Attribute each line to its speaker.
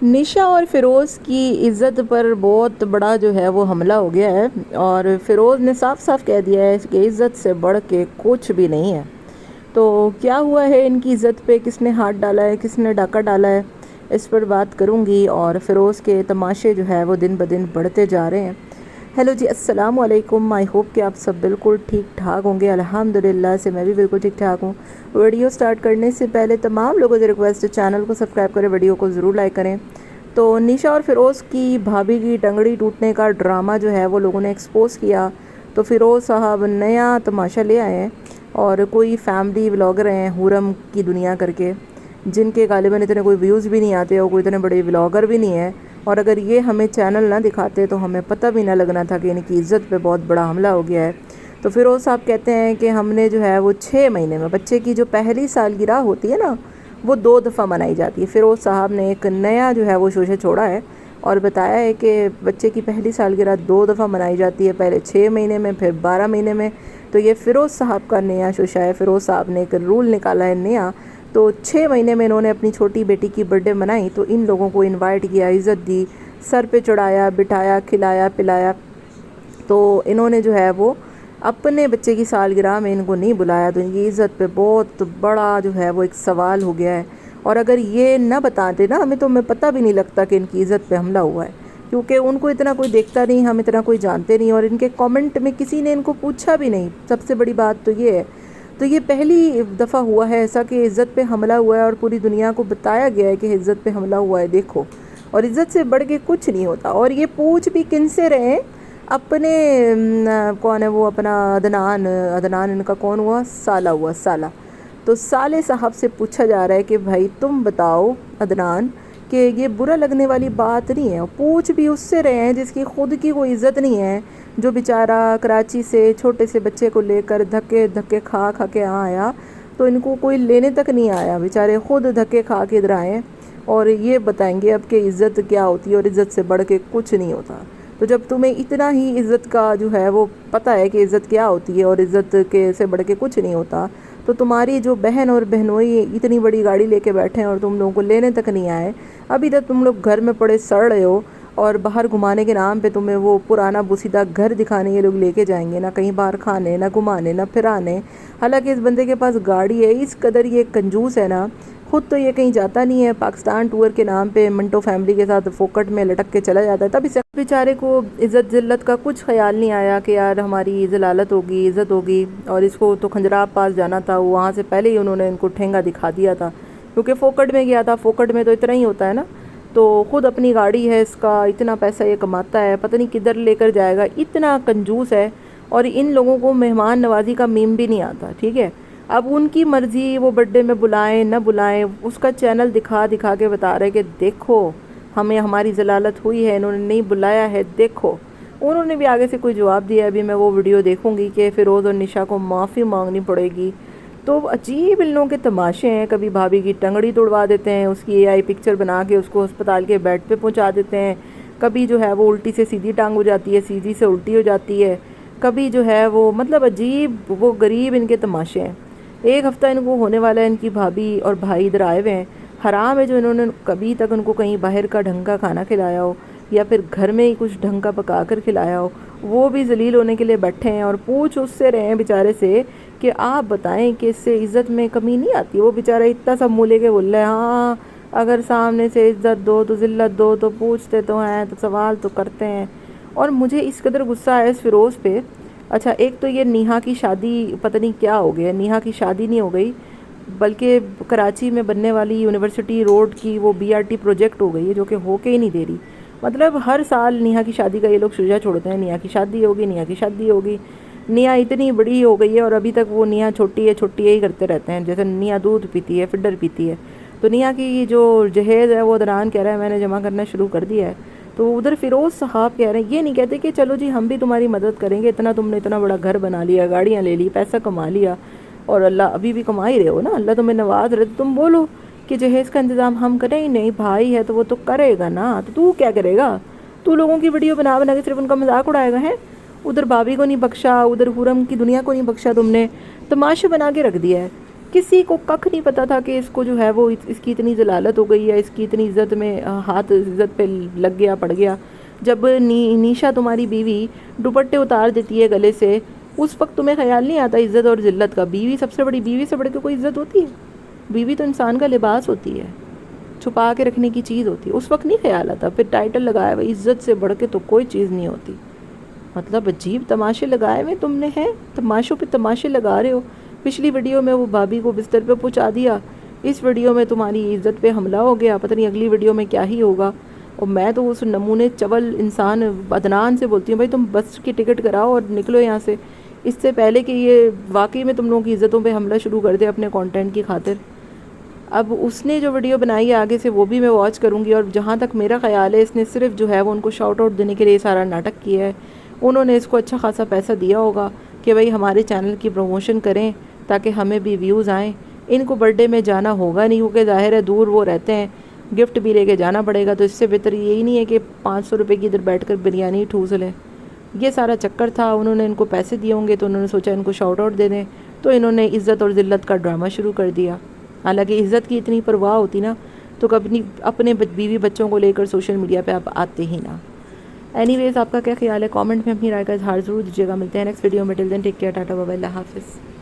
Speaker 1: निशा और फ़िरोज़ की इज़्ज़त पर बहुत बड़ा जो है वो हमला हो गया है और फ़िरोज़ ने साफ साफ कह दिया है कि इज़्ज़त से बढ़ के कुछ भी नहीं है। तो क्या हुआ है इनकी इज़्ज़त पे, किसने हाथ डाला है, किसने डाका डाला है, इस पर बात करूँगी। और फ़िरोज़ के तमाशे जो है वो दिन ब दिन बढ़ते जा रहे हैं। हेलो जी, अस्सलाम वालेकुम। आई होप कि आप सब बिल्कुल ठीक ठाक होंगे। अल्हम्दुलिल्लाह से मैं भी बिल्कुल ठीक ठाक हूँ। वीडियो स्टार्ट करने से पहले तमाम लोगों से रिक्वेस्ट है, चैनल को सब्सक्राइब करें, वीडियो को ज़रूर लाइक करें। तो निशा और फ़िरोज़ की भाभी की टंगड़ी टूटने का ड्रामा जो है वो लोगों ने एक्सपोज़ किया। तो फ़िरोज़ साहब नया तमाशा ले आए हैं और कोई फैमिली व्लॉगर हैं हुरम की दुनिया करके, जिनके गालिबन इतने कोई व्यूज़ भी नहीं आते और कोई इतने बड़े व्लॉगर भी नहीं है। और अगर ये हमें चैनल ना दिखाते तो हमें पता भी ना लगना था कि इनकी इज़्ज़त पे बहुत बड़ा हमला हो गया है। तो फ़िरोज़ साहब कहते हैं कि हमने जो है वो 6 महीने में, बच्चे की जो पहली सालगिरह होती है ना, वो 2 दफ़ा मनाई जाती है। फ़िरोज़ साहब ने एक नया जो है वो शोशा छोड़ा है और बताया है कि बच्चे की पहली सालगिरह 2 दफ़ा मनाई जाती है, पहले 6 महीने में, फिर 12 महीने में। तो ये फ़िरोज़ साहब का नया शोशा है। फ़िरोज़ साहब ने एक रूल निकाला है नया। तो 6 महीने में इन्होंने अपनी छोटी बेटी की बर्थडे मनाई तो इन लोगों को इनवाइट किया, इज़्ज़त दी, सर पे चढ़ाया, बिठाया, खिलाया पिलाया। तो इन्होंने जो है वो अपने बच्चे की सालगिरह में इनको नहीं बुलाया। तो इनकी इज़्ज़त पे बहुत बड़ा जो है वो एक सवाल हो गया है। और अगर ये ना बताते ना हमें, तो हमें पता भी नहीं लगता कि इनकी इज़्ज़त पे हमला हुआ है, क्योंकि उनको इतना कोई देखता नहीं, हम इतना कोई जानते नहीं और इनके कमेंट में किसी ने इनको पूछा भी नहीं। सबसे बड़ी बात तो ये है। तो ये पहली दफ़ा हुआ है ऐसा कि इज़्ज़त पे हमला हुआ है और पूरी दुनिया को बताया गया है कि इज़्ज़त पे हमला हुआ है, देखो। और इज़्ज़त से बढ़ के कुछ नहीं होता। और ये पूछ भी किन से रहे हैं? अपने कौन है वो, अपना अदनान। अदनान इनका कौन हुआ? साला हुआ, साला। तो साले साहब से पूछा जा रहा है कि भाई तुम बताओ अदनान कि ये बुरा लगने वाली बात नहीं है। पूछ भी उससे रहे हैं जिसकी खुद की कोई इज़्ज़त नहीं है, जो बेचारा कराची से छोटे से बच्चे को लेकर धक्के धक्के खा खा के यहाँ आया। तो इनको कोई लेने तक नहीं आया, बेचारे खुद धक्के खा के इधर आए और ये बताएंगे अब कि इज़्ज़त क्या होती है और इज़्ज़त से बढ़ के कुछ नहीं होता। तो जब तुम्हें इतना ही इज़्ज़त का जो है वो पता है कि इज़्ज़त क्या होती है और इज़्ज़त के से बढ़ के कुछ नहीं होता, तो तुम्हारी जो बहन और बहनोई इतनी बड़ी गाड़ी लेके बैठे हैं और तुम लोगों को लेने तक नहीं आए। अभी तक तुम लोग घर में पड़े सड़ रहे हो और बाहर घुमाने के नाम पे तुम्हें वो पुराना बुसीदा घर दिखाने ये लोग लेके जाएंगे, ना कहीं बाहर खाने, ना घुमाने, ना फिराने। हालांकि इस बंदे के पास गाड़ी है, इस कदर ये कंजूस है ना, खुद तो ये कहीं जाता नहीं है। पाकिस्तान टूर के नाम पे मंटो फैमिली के साथ फोकट में लटक के चला जाता है। तब इस बेचारे को इज़्ज़त ज़िल्लत का कुछ ख्याल नहीं आया कि यार हमारी ज़लालत होगी, इज़्ज़त होगी। और इसको तो खंजराब पास जाना था, वहाँ से पहले ही उन्होंने इनको ठेंगा दिखा दिया था, क्योंकि फोकट में गया था। फोकट में तो इतना ही होता है ना। तो खुद अपनी गाड़ी है इसका, इतना पैसा ये कमाता है, पता नहीं किधर लेकर जाएगा, इतना कंजूस है। और इन लोगों को मेहमान नवाजी का मीम भी नहीं आता, ठीक है। अब उनकी मर्ज़ी, वो बर्थडे में बुलाएं ना बुलाएं, उसका चैनल दिखा दिखा के बता रहे कि देखो हमें हमारी ज़लालत हुई है, इन्होंने नहीं बुलाया है, देखो। उन्होंने भी आगे से कोई जवाब दिया, अभी मैं वो वीडियो देखूंगी कि फ़िरोज़ और निशा को माफ़ी मांगनी पड़ेगी। तो अजीब इन लोगों के तमाशे हैं। कभी भाभी की टंगड़ी तोड़वा देते हैं, उसकी एआई पिक्चर बना के उसको अस्पताल के बेड पे पहुंचा देते हैं। कभी जो है वो उल्टी से सीधी टांग हो जाती है, सीधी से उल्टी हो जाती है। कभी जो है वो मतलब अजीब, वो गरीब इनके तमाशे हैं। एक हफ़्ता इनको होने वाला है, इनकी भाभी और भाई इधर आए हुए हैं। हराम है जो इन्होंने कभी तक उनको कहीं बाहर का ढंग का खाना खिलाया हो या फिर घर में ही कुछ ढंग का पका कर खिलाया हो। वो भी जलील होने के लिए बैठे हैं और पूछ उससे रहे हैं बेचारे से कि आप बताएं कि इससे इज़्ज़त में कमी नहीं आती। वो बेचारा इतना सा मुँह लेके बोल रहा है, हाँ अगर सामने से इज़्ज़त दो तो ज़िल्लत दो, तो पूछते तो हैं, तो सवाल तो करते हैं। और मुझे इस कदर गुस्सा है इस फ़िरोज़ पे। अच्छा, एक तो ये नेहा की शादी, पता नहीं क्या हो गया, नेहा की शादी नहीं हो गई बल्कि कराची में बनने वाली यूनिवर्सिटी रोड की वो बीआरटी प्रोजेक्ट हो गई है, जो कि होके ही नहीं दे रही। मतलब हर साल नेहा की शादी का ये लोग शुजा छोड़ते हैं, नेहा की शादी होगी, नेहा की शादी होगी। नेहा इतनी बड़ी हो गई है और अभी तक वो नेहा छोटी है छोटी है ही करते रहते हैं, जैसे नेहा दूध पीती है, फिडर पीती है। तो नेहा की जो जहेज़ है वो दरान कह रहा है मैंने जमा करना शुरू कर दिया है। तो उधर फ़िरोज़ साहब कह रहे हैं, ये नहीं कहते कि चलो जी हम भी तुम्हारी मदद करेंगे, इतना तुमने इतना बड़ा घर बना लिया, गाड़ियाँ ले ली, पैसा कमा लिया और अल्लाह अभी भी कमा ही रहे हो ना, अल्लाह तुम्हें नवाज रहे, तो तुम बोलो कि जहेज़ का इंतज़ाम हम करें ही। नहीं, भाई है तो वो तो करेगा ना। तो तू क्या करेगा? तू लोगों की वीडियो बना बना के सिर्फ उनका मजाक उड़ाएगा है। उधर भाभी को नहीं बख्शा, उधर हुरम की दुनिया को नहीं बख्शा, तुमने तमाशा बना के रख दिया है। کسی کو کک نہیں پتا تھا کہ اس کو جو ہے وہ اس کی اتنی ضلالت ہو گئی ہے، اس کی اتنی عزت میں ہاتھ عزت پہ لگ گیا، پڑ گیا. جب نیشا تمہاری بیوی دوپٹے اتار دیتی ہے گلے سے، اس وقت تمہیں خیال نہیں آتا عزت اور ذلت کا؟ بیوی سب سے بڑی، بیوی سے بڑھ کے کوئی عزت ہوتی ہے؟ بیوی تو انسان کا لباس ہوتی ہے، چھپا کے رکھنے کی چیز ہوتی ہے. اس وقت نہیں خیال آتا. پھر ٹائٹل لگایا ہوا عزت سے بڑھ کے تو کوئی چیز نہیں ہوتی. مطلب عجیب تماشے لگائے ہوئے تم نے ہیں، تماشوں پہ تماشے لگا رہے ہو. پچھلی ویڈیو میں وہ بھابھی کو بستر پہ پہنچا دیا، اس ویڈیو میں تمہاری عزت پہ حملہ ہو گیا. پتہ نہیں اگلی ویڈیو میں کیا ہی ہوگا. اور میں تو اس نمونے چول انسان عدنان سے بولتی ہوں بھائی تم بس کی ٹکٹ کراؤ اور نکلو یہاں سے، اس سے پہلے کہ یہ واقعی میں تم لوگوں کی عزتوں پہ حملہ شروع کر دے اپنے کانٹینٹ کی خاطر. اب اس نے جو ویڈیو بنائی ہے آگے سے وہ بھی میں واچ کروں گی، اور جہاں تک میرا خیال ہے اس نے صرف جو ہے وہ ان کو شاؤٹ آؤٹ دینے کے لیے سارا ناٹک کیا ہے. انہوں نے اس کو اچھا خاصا پیسہ دیا ہوگا کہ بھائی ہمارے چینل کی پروموشن کریں تاکہ ہمیں بھی ویوز آئیں. ان کو برتھ ڈے میں جانا ہوگا نہیں کیونکہ ظاہر ہے دور وہ رہتے ہیں، گفٹ بھی لے کے جانا پڑے گا. تو اس سے بہتر یہی نہیں ہے کہ 500 روپے کی ادھر بیٹھ کر بریانی ٹھوس لیں. یہ سارا چکر تھا. انہوں نے ان کو پیسے دیے ہوں گے تو انہوں نے سوچا ان کو شاؤٹ آؤٹ دے دیں، تو انہوں نے عزت اور ذلت کا ڈرامہ شروع کر دیا. حالانکہ عزت کی اتنی پرواہ ہوتی نا تو کبھی اپنے بیوی بچوں کو لے کر سوشل میڈیا پہ آپ آتے ہی نا. اینی ویز آپ کا کیا خیال ہے؟ کامنٹ میں اپنی رائے کا اظہار ضرور دیجیے گا. ملتے ہیں نیکسٹ ویڈیو میں. Till then take care, ta-ta, bye bye, Allah حافظ.